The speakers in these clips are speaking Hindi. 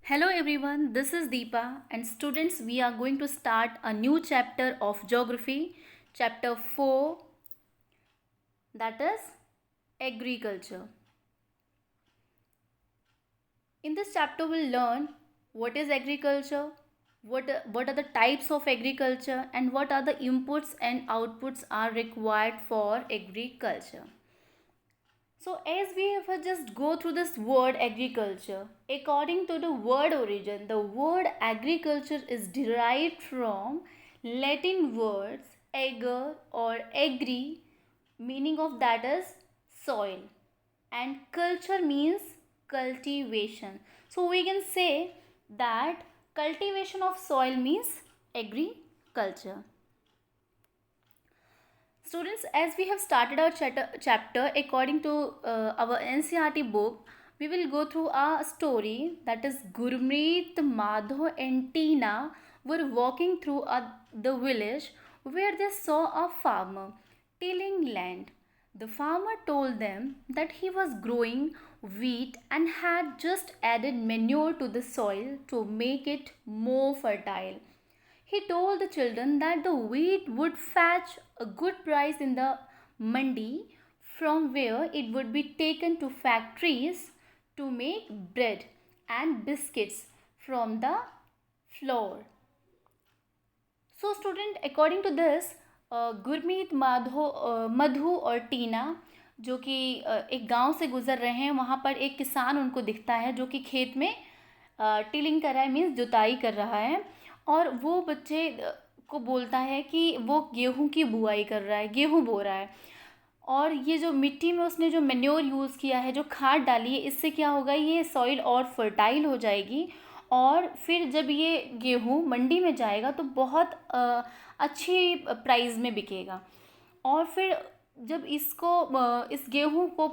Hello everyone, this is Deepa and students we are going to start a new chapter of geography, chapter 4, that is agriculture. In this chapter we'll learn what is agriculture, what are the types of agriculture and what are the inputs and outputs are required for agriculture. So as we have just go through this word agriculture, according to the word origin, the word agriculture is derived from Latin words ager or agri, meaning of that is soil, and culture means cultivation. So we can say that cultivation of soil means agriculture. Students, as we have started our chapter according to our NCERT book, we will go through a story that is Gurmeet, Madho and Tina were walking through the village where they saw a farmer tilling land. The farmer told them that he was growing wheat and had just added manure to the soil to make it more fertile. He told the children that the wheat would fetch a good price in the mandi, from where it would be taken to factories to make bread and biscuits from the flour. So student, according to this, Gurmeet मधु और टीना जो कि एक गांव से गुजर रहे हैं, वहाँ पर एक किसान उनको दिखता है जो कि खेत में टिलिंग कर रहा है, मीन्स जुताई कर रहा है, और वो बच्चे को बोलता है कि वो गेहूं की बुआई कर रहा है, गेहूं बो रहा है। और ये जो मिट्टी में उसने जो मैन्योर यूज़ किया है, जो खाद डाली है, इससे क्या होगा, ये सॉइल और फर्टाइल हो जाएगी और फिर जब ये गेहूं मंडी में जाएगा तो बहुत अच्छी प्राइस में बिकेगा। और फिर जब इस गेहूं को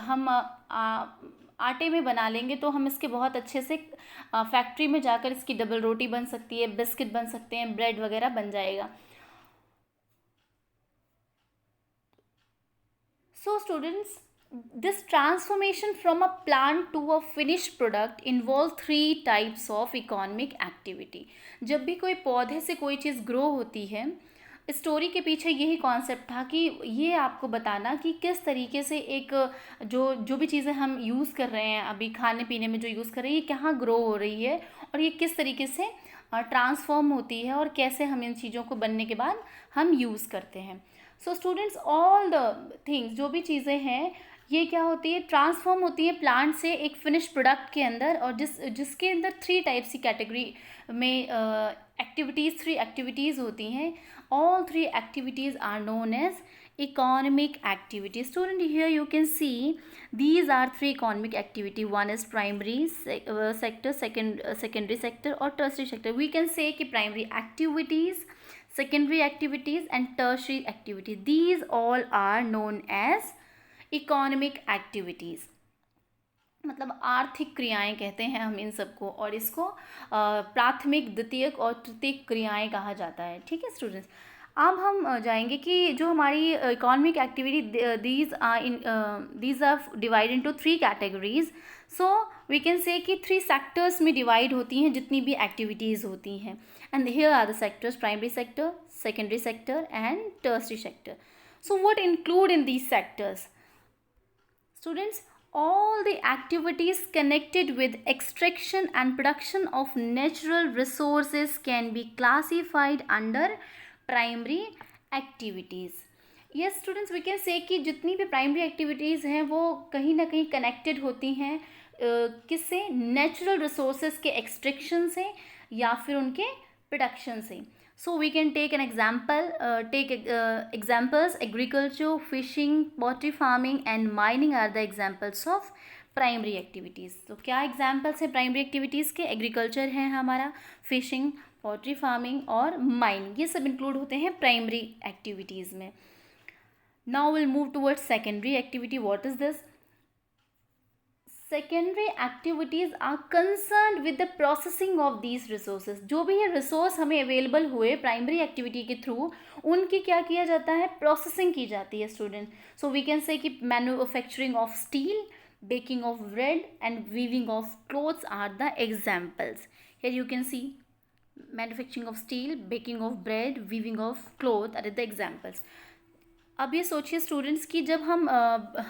हम आटे में बना लेंगे तो हम इसके बहुत अच्छे से फैक्ट्री में जाकर इसकी डबल रोटी बन सकती है, बिस्किट बन सकते हैं, ब्रेड वगैरह बन जाएगा। So students, this transformation from a plant to a finished product involves three types of economic activity. जब भी कोई पौधे से कोई चीज़ ग्रो होती है, स्टोरी के पीछे यही कॉन्सेप्ट था कि ये आपको बताना कि किस तरीके से एक जो भी चीज़ें हम यूज़ कर रहे हैं, अभी खाने पीने में जो यूज़ कर रहे हैं, ये कहाँ ग्रो हो रही है और ये किस तरीके से ट्रांसफॉर्म होती है और कैसे हम इन चीज़ों को बनने के बाद हम यूज़ करते हैं। So students, all the things, जो भी चीज़ें हैं, ये क्या होती है, ट्रांसफॉर्म होती है प्लांट से एक फिनिश प्रोडक्ट के अंदर, और जिसके अंदर थ्री टाइप्स की कैटेगरी में थ्री एक्टिविटीज़ होती हैं। All three activities are known as economic activity. Student, here you can see these are three economic activity. One is primary sector, secondary sector or tertiary sector. We can say कि primary activities, secondary activities and tertiary activities, these all are known as economic activities. मतलब आर्थिक क्रियाएं कहते हैं हम इन सबको, और इसको प्राथमिक, द्वितीयक और तृतीयक क्रियाएं कहा जाता है। ठीक है स्टूडेंट्स, अब हम जाएंगे कि जो हमारी economic activity, these are divide into three categories. So we can say कि थ्री सेक्टर्स में डिवाइड होती हैं जितनी भी एक्टिविटीज़ होती हैं, and here are the sectors: primary sector, secondary sector and tertiary sector. So what include in these sectors? Students, all the activities connected with extraction and production of natural resources can be classified under primary activities. Yes students, we can say कि जितनी भी प्राइमरी एक्टिविटीज़ हैं वो कहीं ना कहीं कनेक्टेड होती हैं किससे? नेचुरल रिसोर्सेज के एक्सट्रैक्शन से या फिर उनके प्रोडक्शन से। So we can take an example, examples: agriculture, fishing, poultry farming and mining are the examples of primary activities. तो क्या examples हैं primary activities के? agriculture है हमारा, fishing, poultry farming और mining, ये सब include होते हैं primary activities में. Now we'll move towards secondary activity. What is this? Secondary activities are concern with the processing of these resources. जो भी ये रिसोर्स हमें अवेलेबल हुए प्राइमरी एक्टिविटी के थ्रू, उनकी क्या किया जाता है? प्रोसेसिंग की जाती है student. So we can say कि manufacturing of steel, baking of bread and weaving of clothes are the examples. Here you can see manufacturing of steel, baking of bread, weaving of cloth are the examples. अब ये सोचिए स्टूडेंट्स कि जब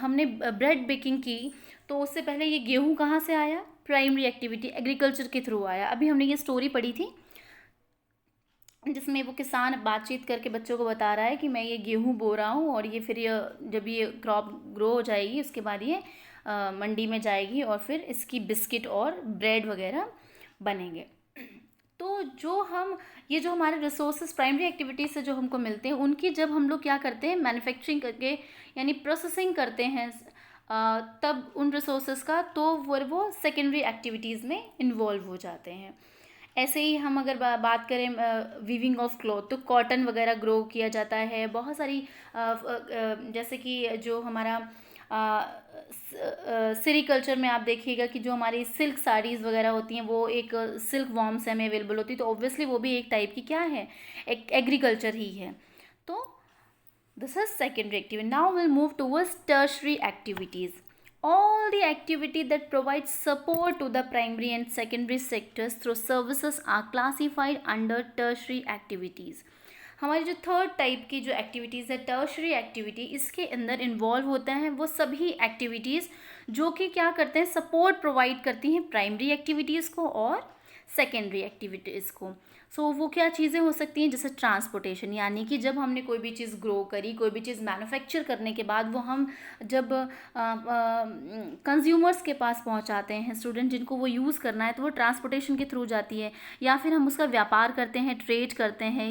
हमने ब्रेड बेकिंग की तो उससे पहले ये गेहूं कहाँ से आया? प्राइमरी एक्टिविटी एग्रीकल्चर के थ्रू आया. अभी हमने ये स्टोरी पढ़ी थी जिसमें वो किसान बातचीत करके बच्चों को बता रहा है कि मैं ये गेहूं बो रहा हूँ और ये फिर ये जब ये क्रॉप ग्रो हो जाएगी उसके बाद ये मंडी में जाएगी और फिर इसकी बिस्किट और ब्रेड वगैरह बनेंगे. तो ये जो हमारे रिसोर्सेज प्राइमरी एक्टिविटीज़ से जो हमको मिलते हैं उनकी जब हम लोग क्या करते हैं मैन्युफैक्चरिंग करके यानी प्रोसेसिंग करते हैं तब उन रिसोर्सेज का तो वो सेकेंडरी एक्टिविटीज़ में इन्वॉल्व हो जाते हैं. ऐसे ही हम अगर बात करें वीविंग ऑफ क्लॉथ तो कॉटन वगैरह ग्रो किया जाता है. बहुत सारी जैसे कि जो हमारा सेरीकल्चर में आप देखिएगा कि जो हमारी सिल्क साड़ीज़ वगैरह होती हैं वो एक सिल्क वॉर्म्स में अवेलेबल होती है तो ऑब्वियसली वो भी एक टाइप की क्या है एक एग्रीकल्चर ही है. तो this is secondary activity. Now will move towards tertiary activities. All the activity that provides support to the primary and secondary sectors through services are classified under tertiary activities. हमारी जो थर्ड टाइप की जो एक्टिविटीज़ है टर्शरी एक्टिविटी इसके अंदर इन्वॉल्व होता है वो सभी एक्टिविटीज़ जो कि क्या करते हैं सपोर्ट प्रोवाइड करती हैं प्राइमरी एक्टिविटीज़ को और सेकेंडरी एक्टिविटीज़ को. सो वो क्या चीज़ें हो सकती हैं जैसे ट्रांसपोर्टेशन यानी कि जब हमने कोई भी चीज़ ग्रो करी कोई भी चीज़ मैन्युफैक्चर करने के बाद वो हम जब कंज्यूमर्स के पास पहुंचाते हैं स्टूडेंट जिनको वो यूज़ करना है तो वो ट्रांसपोर्टेशन के थ्रू जाती है या फिर हम उसका व्यापार करते हैं ट्रेड करते हैं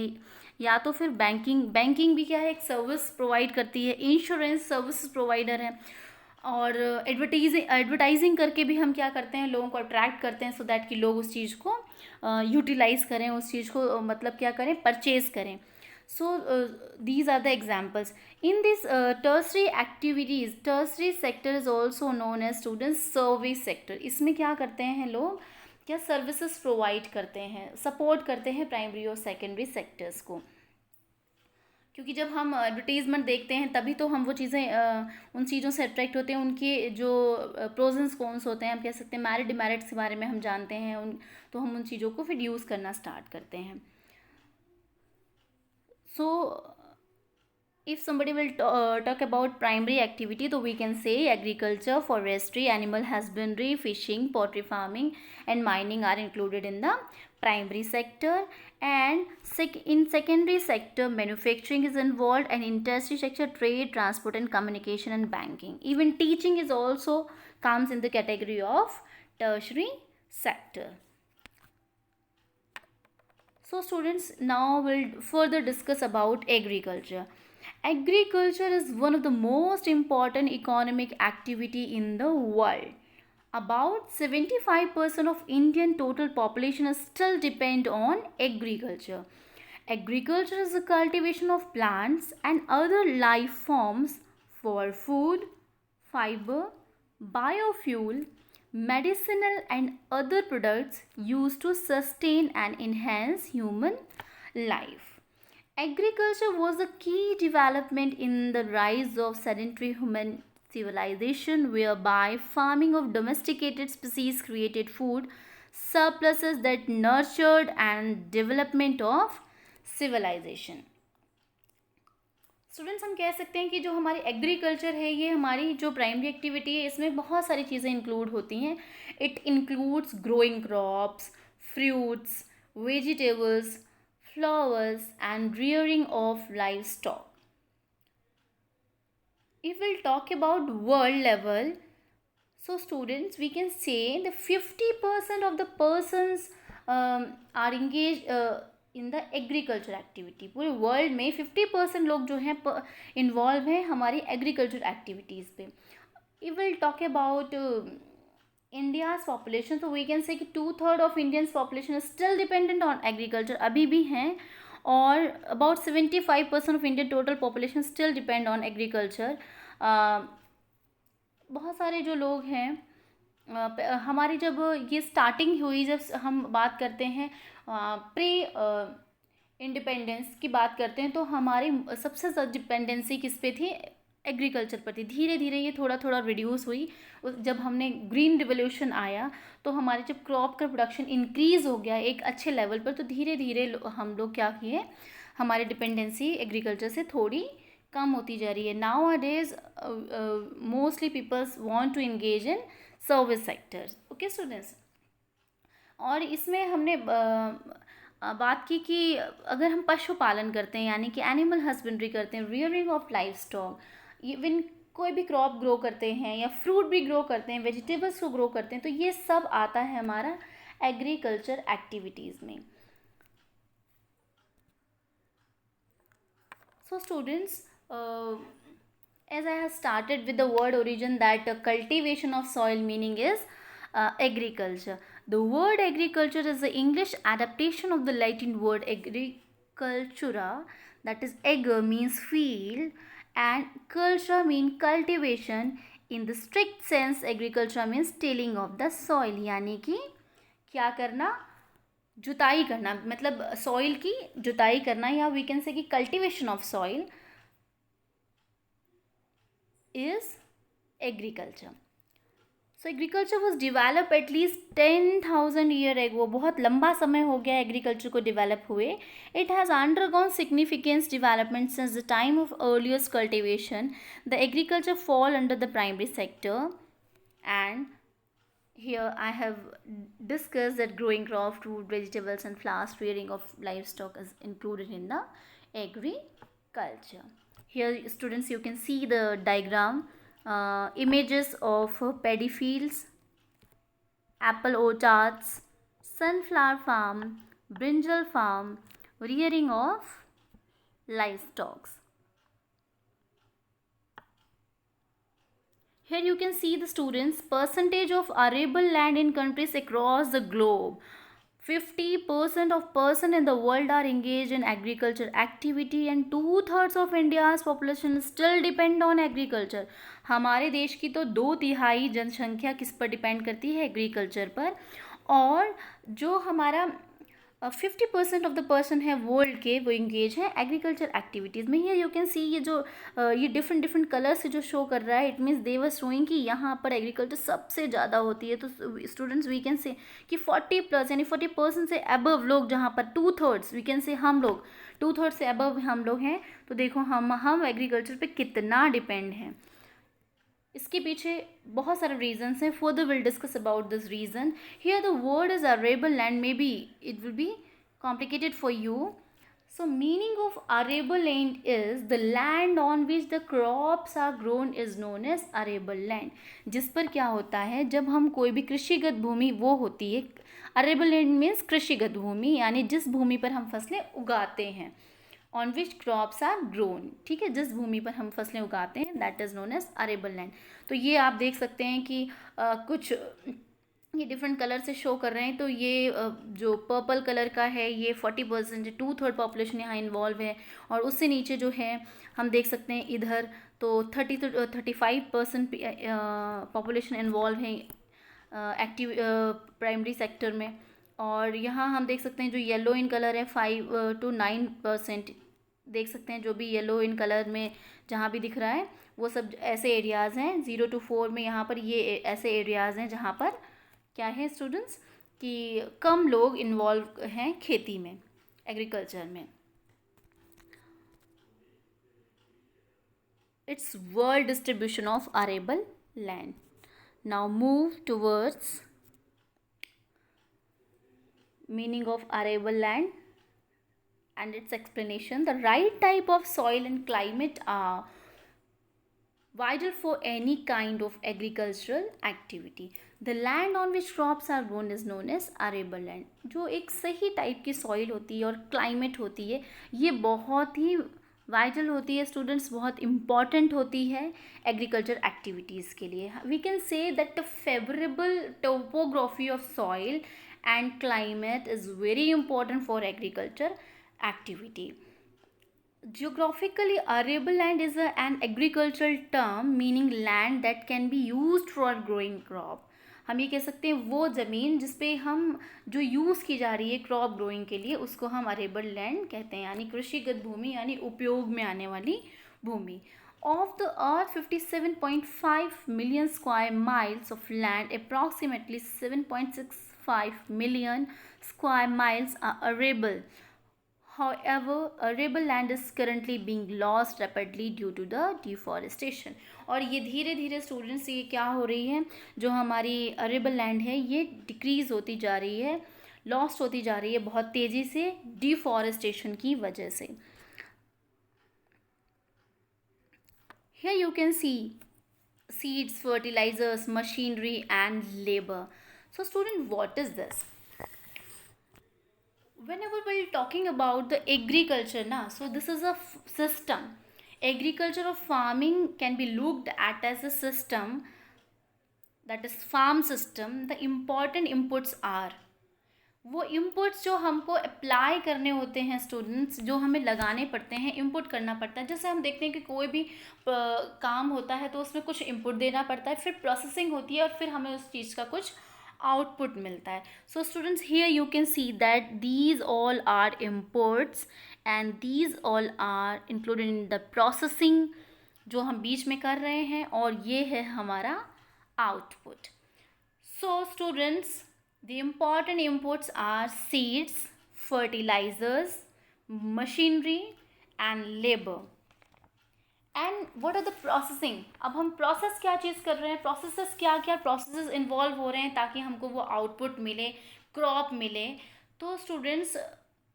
या तो फिर बैंकिंग भी क्या है एक सर्विस प्रोवाइड करती है. इंश्योरेंस सर्विस प्रोवाइडर है और एडवर्टाइजिंग करके भी हम क्या करते हैं लोगों को अट्रैक्ट करते हैं सो दैट कि लोग उस चीज़ को यूटिलाइज़ करें उस चीज़ को मतलब क्या करें परचेज़ करें. So these are the examples in this tertiary activities. Tertiary sector is also known as students service sector. इसमें क्या करते हैं लोग क्या सर्विसेज प्रोवाइड करते हैं सपोर्ट करते हैं प्राइमरी और सेकेंडरी सेक्टर्स को क्योंकि जब हम एडवर्टीज़मेंट देखते हैं तभी तो हम वो चीज़ें उन चीज़ों से अट्रैक्ट होते हैं. उनके जो प्रोज एंड कॉन्स होते हैं हम कह सकते हैं मेरिट डिमेरिट्स के बारे में हम जानते हैं तो हम उन चीज़ों को फिर यूज़ करना स्टार्ट करते हैं. सो if somebody will talk about primary activity so we can say agriculture, forestry, animal husbandry, fishing, pottery farming and mining are included in the primary sector. And in secondary sector manufacturing is involved and in tertiary sector trade, transport and communication and banking. Even teaching is also comes in the category of tertiary sector. So students, now we'll further discuss about agriculture. Agriculture is one of the most important economic activity in the world. About 75% of Indian total population still depend on agriculture. Agriculture is the cultivation of plants and other life forms for food, fiber, biofuel, medicinal and other products used to sustain and enhance human life. Agriculture was a key development in the rise of sedentary human civilization whereby farming of domesticated species created food surpluses that nurtured and development of civilization. Students हम कह सकते हैं कि जो हमारी एग्रीकल्चर है ये हमारी जो प्राइमरी एक्टिविटी है इसमें बहुत सारी चीज़ें इंक्लूड होती हैं. It includes growing crops, fruits, vegetables, flowers and rearing of livestock. If we'll talk about world level, so students we can say the 50% of the persons are engaged in the agriculture activity. पूरे वर्ल्ड में 50% लोग जो हैं इन्वॉल्व हैं हमारी एग्रीकल्चर एक्टिविटीज़ पे. If we'll talk about India's population, so we can say कि 2/3 of Indians population is still dependent on agriculture अभी भी हैं और about 75% of Indian total population still depend on agriculture. बहुत सारे जो लोग हैं हमारी जब ये स्टार्टिंग हुई जब हम बात करते हैं प्री इंडिपेंडेंस की बात करते हैं तो हमारी सबसे ज़्यादा डिपेंडेंसी किस पे थी एग्रीकल्चर पर थी। धीरे धीरे ये थोड़ा थोड़ा रिड्यूस हुई। जब हमने ग्रीन रिवोल्यूशन आया तो हमारे जब क्रॉप का प्रोडक्शन इंक्रीज़ हो गया एक अच्छे लेवल पर, तो धीरे धीरे हम लोग क्या किए, हमारी डिपेंडेंसी एग्रीकल्चर से थोड़ी कम होती जा रही है। Nowadays mostly peoples want to engage in service sectors. Okay students, और इसमें हमने बात की कि अगर हम पशुपालन करते हैं यानी कि एनिमल हस्बेंड्री करते हैं, rearing of life stock, even कोई भी क्रॉप ग्रो करते हैं या फ्रूट भी ग्रो करते हैं, वेजिटेबल्स को ग्रो करते हैं, तो ये सब आता है हमारा एग्रीकल्चर एक्टिविटीज़ में। So students, as I have started with the word origin, that cultivation of soil meaning is agriculture. The word agriculture is the English adaptation of the Latin word agricultura, that is ager means field and culture mean cultivation. In the strict sense agriculture means tilling of the soil, यानी कि क्या करना, जुताई करना, मतलब सॉइल की जुताई करना, या वी कैन से कि cultivation of soil is agriculture. So agriculture was develop at least 10,000 year ago, बहुत लंबा समय हो गया एग्रीकल्चर को डिवेलप हुए। It has undergone significance development since the time of earliest cultivation. The agriculture fall under the primary sector, and here I have discussed that growing crop, fruit, vegetables and flowers, rearing of livestock is included in the agriculture. Here students, you can see the diagram, images of paddy fields, apple orchards, sunflower farm, brinjal farm, rearing of livestock. Here you can see the students percentage of arable land in countries across the globe. 50% of person in the world are engaged in agriculture activity and 2/3 of India's population still depend on agriculture. हमारे देश की तो 2/3 जनसंख्या किस पर डिपेंड करती है, एग्रीकल्चर पर। और जो हमारा 50% ऑफ द पर्सन है वर्ल्ड के, वो इंगेज हैं एग्रीकल्चर एक्टिविटीज़ में। हियर यू कैन सी ये जो ये डिफरेंट डिफरेंट कलर से जो शो कर रहा है, it means they were showing कि यहाँ पर एग्रीकल्चर सबसे ज़्यादा होती है। तो स्टूडेंट्स वी कैन से कि 40+ यानी 40% से अबव लोग, जहाँ पर 2/3 वी कैन से हम लोग 2/3 से अबव हम लोग हैं। तो देखो हम एग्रीकल्चर पे कितना डिपेंड हैं। इसके पीछे बहुत सारे रीजन्स हैं। Further will discuss about this reason. Here the word is arable land, may be it will be complicated for you. So meaning of arable land is the land on which the crops are grown is known as arable land. जिस पर क्या होता है, जब हम कोई भी कृषिगत भूमि वो होती है, arable land means कृषिगत भूमि, यानी जिस भूमि पर हम फसलें उगाते हैं, on which crops are grown, ठीक है, जिस भूमि पर हम फसलें उगाते हैं, that is known as arable land. तो ये आप देख सकते हैं कि कुछ ये डिफरेंट कलर से शो कर रहे हैं। तो ये जो पर्पल कलर का है ये 40%, 2/3 पॉपुलेशन यहाँ इन्वॉल्व है। और उससे नीचे जो है हम देख सकते हैं इधर तो 35% पॉपुलेशन इन्वॉल्व है एक्टिव प्राइमरी सेक्टर में। और यहाँ हम देख सकते हैं जो येलो इन कलर है 5 to 9% देख सकते हैं। जो भी येलो इन कलर में जहाँ भी दिख रहा है वो सब ऐसे एरियाज़ हैं। 0 to 4 में यहाँ पर ये ऐसे एरियाज़ हैं जहाँ पर क्या है स्टूडेंट्स कि कम लोग इन्वॉल्व हैं खेती में, एग्रीकल्चर में। It's world distribution of arable land. Now move towards meaning of arable land and its explanation. The right type of soil and climate are vital for any kind of agricultural activity. The land on which crops are grown is known as arable land. जो एक सही टाइप की सॉइल होती है और क्लाइमेट होती है, ये बहुत ही वाइटल होती है स्टूडेंट्स, बहुत इम्पॉर्टेंट होती है एग्रीकल्चर एक्टिविटीज़ के लिए। We can say that the favourable topography of soil and climate is very important for agriculture activity. Geographically, arable land is an agricultural term meaning land that can be used for growing crop. हम ये कह सकते हैं वो ज़मीन जिस पे हम जो यूज़ की जा रही है क्रॉप ग्रोइंग के लिए, उसको हम अरेबल लैंड कहते हैं, यानी कृषिगत भूमि, यानी उपयोग में आने वाली भूमि। Of the Earth, 57.5 million square miles of land, approximately 7.65 million square miles are arable. However, arable land is currently being lost rapidly due to the deforestation. और ये धीरे धीरे स्टूडेंट्स, ये क्या हो रही है, जो हमारी अरेबल लैंड है ये डिक्रीज़ होती जा रही है, लॉस्ट होती जा रही है बहुत तेज़ी से डिफॉरेस्टेशन की वजह से. Here you can see seeds, fertilizers, machinery and labor. So student, what is this? Whenever we're talking about the agriculture na, so this is a system. Agriculture or farming can be looked at as a system, that is farm system. The important inputs are, वो इनपुट्स जो हमको अप्लाई करने होते हैं स्टूडेंट्स, जो हमें लगाने पड़ते हैं, इनपुट करना पड़ता है. जैसे हम देखते हैं कि कोई भी काम होता है तो उसमें कुछ इनपुट देना पड़ता है, फिर प्रोसेसिंग होती है और फिर हमें उस चीज़ का कुछ आउटपुट मिलता है. So students, here you can see that these all are inputs and these all are included in the processing जो हम बीच में कर रहे हैं, और ये है हमारा output. So students, the important inputs are seeds, fertilizers, machinery and labor. And what are the processing? अब हम प्रोसेस क्या चीज़ कर रहे हैं, प्रोसेसेस क्या क्या प्रोसेसेस इन्वॉल्व हो रहे हैं ताकि हमको वो आउटपुट मिले, क्रॉप मिले. तो स्टूडेंट्स,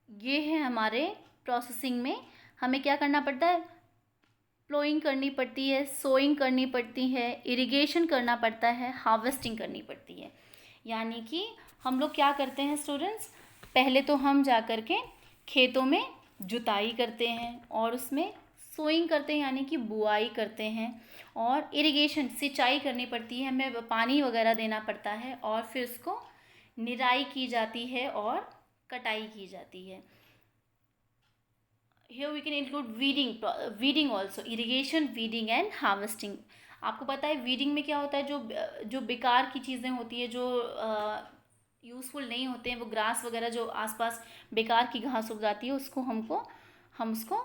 ये है हमारे प्रोसेसिंग में हमें क्या करना पड़ता है, प्लोइंग करनी पड़ती है, सोइंग करनी पड़ती है, इरिगेशन करना पड़ता है, हार्वेस्टिंग करनी पड़ती है. यानी कि हम लोग क्या करते हैं स्टूडेंट्स, पहले तो हम जा कर के खेतों में जुताई करते हैं और उसमें सोइंग करते हैं यानी कि बुआई करते हैं, और इरिगेशन सिंचाई करनी पड़ती है, हमें पानी वगैरह देना पड़ता है, और फिर उसको निराई की जाती है और कटाई की जाती है. Here we can include weeding also, irrigation, weeding and harvesting. आपको पता है वीडिंग में क्या होता है, जो बेकार की चीज़ें होती है, जो यूज़फुल नहीं होते हैं, वो ग्रास वगैरह जो आसपास बेकार की घास उग जाती है, हम उसको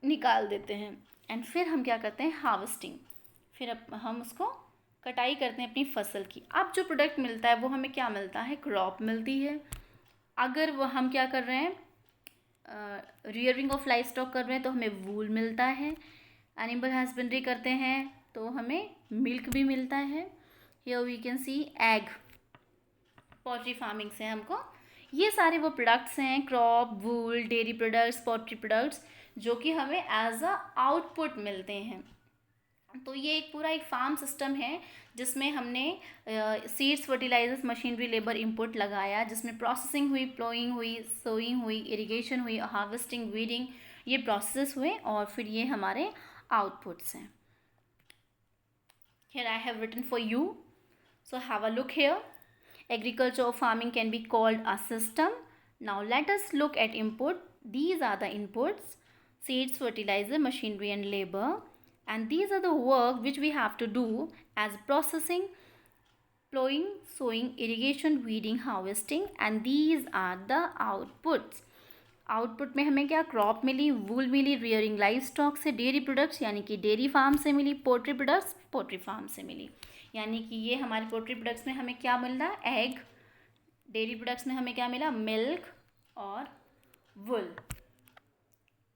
निकाल देते हैं. एंड फिर हम क्या करते हैं, हार्वेस्टिंग. फिर हम उसको कटाई करते हैं अपनी फसल की. अब जो प्रोडक्ट मिलता है वो हमें क्या मिलता है, क्रॉप मिलती है. अगर वो हम क्या कर रहे हैं, रियरिंग ऑफ लाइफ स्टॉक कर रहे हैं तो हमें वूल मिलता है. एनिमल हस्बेंड्री करते हैं तो हमें मिल्क भी मिलता है. Here we can see egg, poultry farming से हमको ये सारे वो प्रोडक्ट्स हैं, crop, wool, dairy products, poultry products, जो कि हमें एज अ आउटपुट मिलते हैं. तो ये एक पूरा एक फार्म सिस्टम है जिसमें हमने seeds, fertilizers, machinery, labour, input लगाया, जिसमें प्रोसेसिंग हुई, प्लोइंग हुई, सोइंग हुई, इरिगेशन हुई, हार्वेस्टिंग, वीडिंग, ये प्रोसेस हुए, और फिर ये हमारे आउटपुट्स हैं. Here I have written for you. So have a look here. Agriculture or farming can be called a system. Now let us look at input. These are the inputs: seeds, fertilizer, machinery and labor. And these are the work which we have to do as processing, plowing, sowing, irrigation, weeding, harvesting. And these are the outputs. Output में हमें क्या, क्रॉप मिली, वूल मिली, रियरिंग लाइफ स्टॉक से, डेयरी प्रोडक्ट्स यानी कि डेयरी फार्म से मिली, पोल्ट्री प्रोडक्ट्स पोल्ट्री फार्म से मिली. यानी कि ये हमारे पोल्ट्री प्रोडक्ट्स में हमें क्या मिल रहा है, एग. डेयरी प्रोडक्ट्स में हमें क्या मिला, मिल्क और वुल.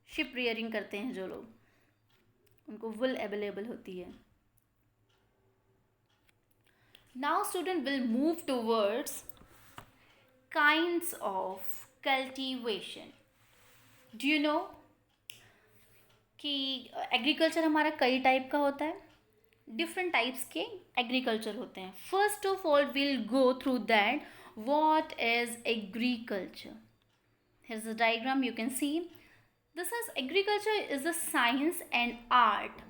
शिप रियरिंग करते हैं जो लोग, उनको वुल अवेलेबल होती है. Now student will move towards kinds of cultivation. Do you know कि एग्रीकल्चर हमारा कई टाइप का होता है, डिफरेंट टाइप्स के एग्रीकल्चर होते हैं. First of all will go through that what is agriculture. Here is a diagram you can C. This is agriculture is the science and art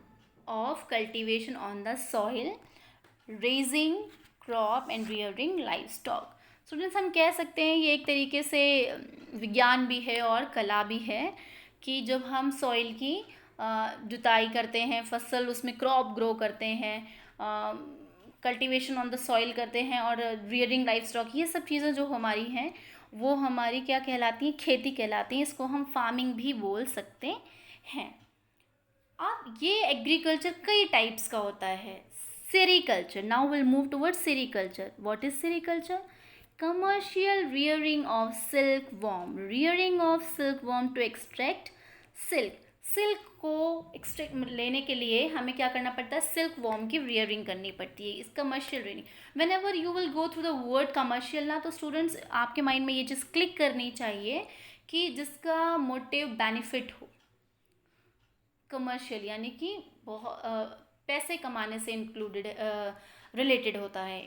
of cultivation on the soil, raising crop and rearing life stock. Students, हम कह सकते हैं ये एक तरीके से विज्ञान भी है और कला भी है कि जब हम सॉइल की जुताई करते हैं, फसल उसमें क्रॉप ग्रो करते हैं, कल्टीवेशन ऑन द सॉइल करते हैं, और रियरिंग लाइफ स्टॉक, ये सब चीज़ें जो हमारी हैं वो हमारी क्या कहलाती हैं, खेती कहलाती हैं. इसको हम फार्मिंग भी बोल सकते हैं. अब ये एग्रीकल्चर कई टाइप्स का होता है. Sericulture. Now will move towards sericulture. What is sericulture? Commercial rearing of silkworm. Rearing of silkworm to extract silk. Silk को एक्सट्रैक्ट लेने के लिए हमें क्या करना पड़ता है? सिल्क वॉर्म की रियरिंग करनी पड़ती है. इस commercial rearing. When ever you will go through the word commercial ना, तो स्टूडेंट्स आपके माइंड में ये चीज़ क्लिक करनी चाहिए कि जिसका मोटिव बेनिफिट हो. कमर्शियल यानी कि बहुत पैसे कमाने से इंक्लूडेड रिलेटेड होता है.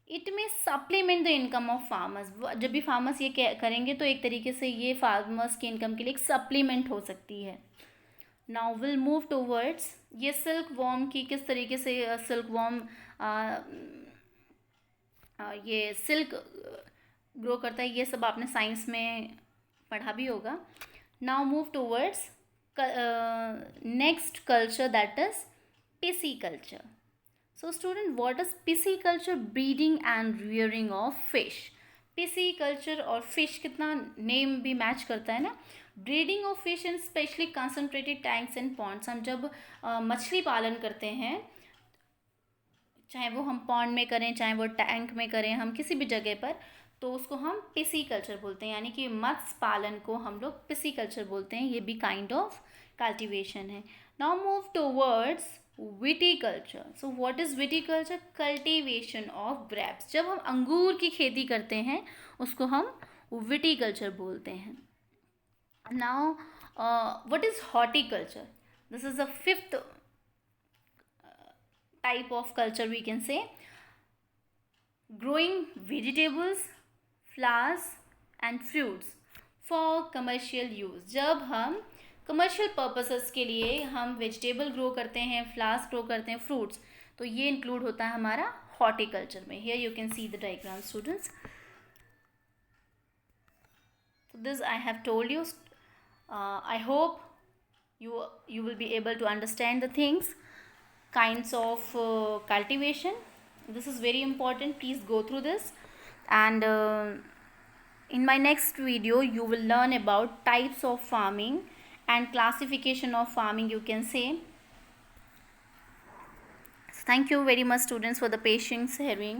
इट में supplement the income of farmers. जब भी फार्मर्स ये करेंगे तो एक तरीके से ये फार्मर्स की इनकम के लिए एक सप्लीमेंट हो सकती है. नाउ विल मूव टूवर्ड्स ये सिल्क वॉर्म की किस तरीके से सिल्क वॉर्म ये सिल्क ग्रो करता है. ये सब आपने साइंस में पढ़ा भी होगा. Now move towards next culture, that is pisciculture. So student, what is pisciculture? Breeding and rearing of fish. Pisciculture और fish कितना नेम भी मैच करता है ना. Breeding of fish in specially concentrated tanks and ponds. हम जब मछली पालन करते हैं, चाहे वो हम पॉन्ड में करें चाहे वो टैंक में करें, हम किसी भी जगह पर, तो उसको हम पिसीकल्चर बोलते हैं. यानी कि मत्स्य पालन को हम लोग पिसीकल्चर बोलते हैं. ये भी काइंड ऑफ कल्टिवेशन है. Now move towards viticulture. So what is viticulture? Cultivation of grapes. जब हम अंगूर की खेती करते हैं उसको हम विटीकल्चर बोलते हैं. Now what is horticulture? This is the fifth type of culture we can say. Growing vegetables, flowers and fruits for commercial use. जब हम कमर्शियल पर्पसेस के लिए हम वेजिटेबल ग्रो करते हैं, फ्लावर्स ग्रो करते हैं, फ्रूट्स, तो ये इंक्लूड होता है हमारा हॉर्टिकल्चर में. Here you can see the diagram students. So this I have told you. I hope you will be able to understand the things, kinds of cultivation. This is very important. Please go through this, and in my next video you will learn about types of farming and classification of farming, you can say. Thank you very much students for the patience hearing.